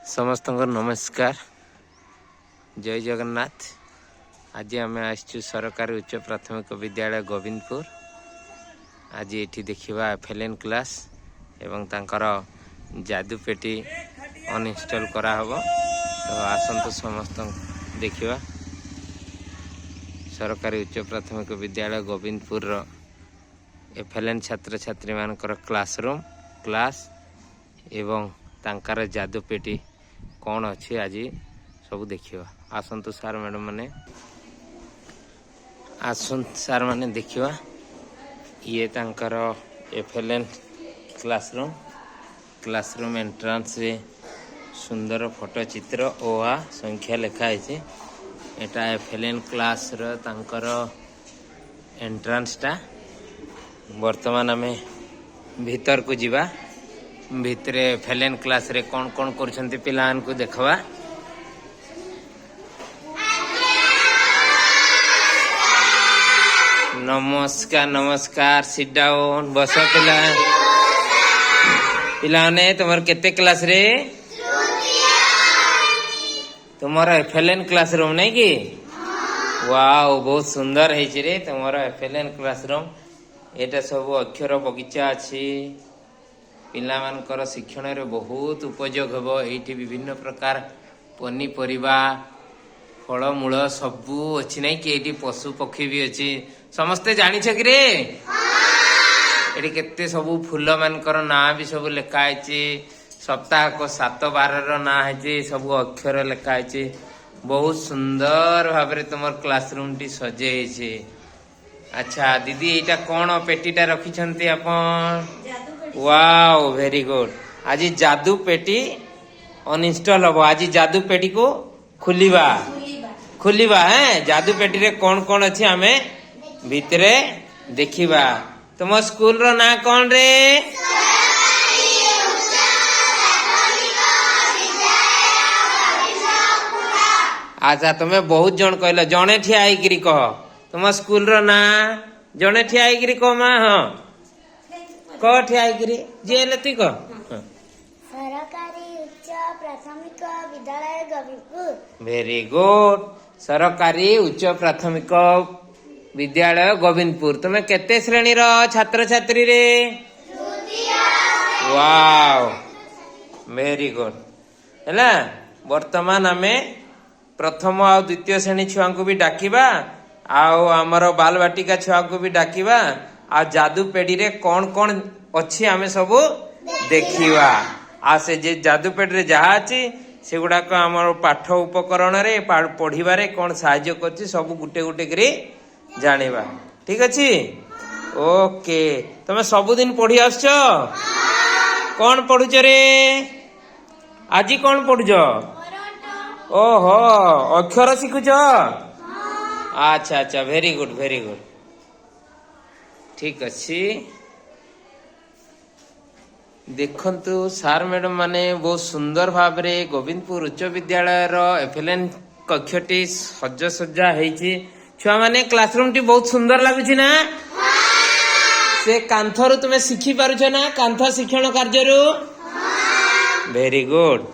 समस्त नमस्कार जय जगन्नाथ। आज आम आसचु सरकारी उच्च प्राथमिक विद्यालय गोविंदपुर। आज ये देखा एफएलएन क्लास एवं तांकर जादूपेटी अनइंस्टॉल करा हबो। तो आसंतु समस्त देखा सरकारी उच्च प्राथमिक विद्यालय गोविंदपुर एफएलएन छात्र छात्री मानकर क्लासरूम क्लास एवं तांकर जादूपेटी कौन अच्छी आज सब देखा। आसंतु सार मैडम मैंने सार मैंने देखा ये तांकर एफएलएन क्लासरूम एंट्रांस रे सुंदर फोटो चित्र ओ आ संख्या लिखाई। एटा एफएलएन क्लास रो तांकर एंट्रांस टा। वर्तमान आम भीतर को जीवा भितरे एफएलएन क्लास रे कौन कौन कर पिलान को देखवा। नमस्कार नमस्कार सिट डाउन बस पिलाने तुम केते क्लास रे तुम्हारा एफएलएन क्लासरूम नहीं कि वाओ बहुत सुंदर है रे तुम्हारा एफएलएन क्लासरूम। एटा सब अक्षर बगीचा अच्छी पिला मानकर शिक्षण रे बहुत उपयोग हम। ये विभिन्न प्रकार पनीपरिबा फलमूल सबू अच्छी नहीं कि ये पशु पक्षी भी अच्छी समस्ते जानी कि रे ये केते सबू फूल मानकर ना भी सब लिखाई। सप्ताह को 7 बार ना है सब अक्षर लिखाई। बहुत सुंदर भाव तुम क्लासरूम टी सजे। अच्छा दीदी यहाँ कौन पेटीटा रखी आपण? Wow very good. आज जादू पेटी अनइंस्टॉल हम। आज जादू पेटी को खुलिबा है। जादू पेटी रे कौन कौन अच्छी आमे भितरे देखिबा। तुम स्कूल रो ना कौन रे? अच्छा तुम्हें बहुत जन कहल जड़े ठिया होकर कह तुम स्कूल रो ना जड़े ठिया होकर कह माँ। हाँ कह ठिया होकर जी तु कह। सरकारी उच्च प्राथमिक विद्यालय गोविंदपुर। Very good. सरकारी उच्च प्राथमिक विद्यालय गोविंदपुर। तुम्हें केते श्रेणी रो छात्र छात्री रे? वाओ वेरी गुड है। वर्तमान आमे प्रथम आ द्वितीय श्रेणी छुआ को भी डाकिबा आमर बाल बाटिका छुआ को भी डाकिबा। आ जादू पेड़ी रे कौन कौन अच्छी आमे सब देखिबा। आ से जे जादू पेड़ी रे जहा अछि से गुडाक आमर पाठ उपकरण रे पढ़िबारे कौन सहाय्य करछि सब गुटे गुटे करी जानिबा। ठीक अछि ओके। तमे सब दिन पढ़ी आछो? कौन पढुछ रे आजी? कौन पढुछ? ओहो अक्षर शिखुच? अच्छा अच्छा वेरी गुड वेरी गुड। ठीक अच्छी। देखंतु सार मैडम माने बहुत सुंदर भाव रे गोविंदपुर उच्च विद्यालय रो एफएलएन कक्षटी सज्ज सज्जा हेछि। छुआ माने क्लासरूम टी बहुत सुंदर लागुछि ना? से कांथरु तुमे शिखी पारुछ ना? कांथ शिक्षण कार्यरु? Very good.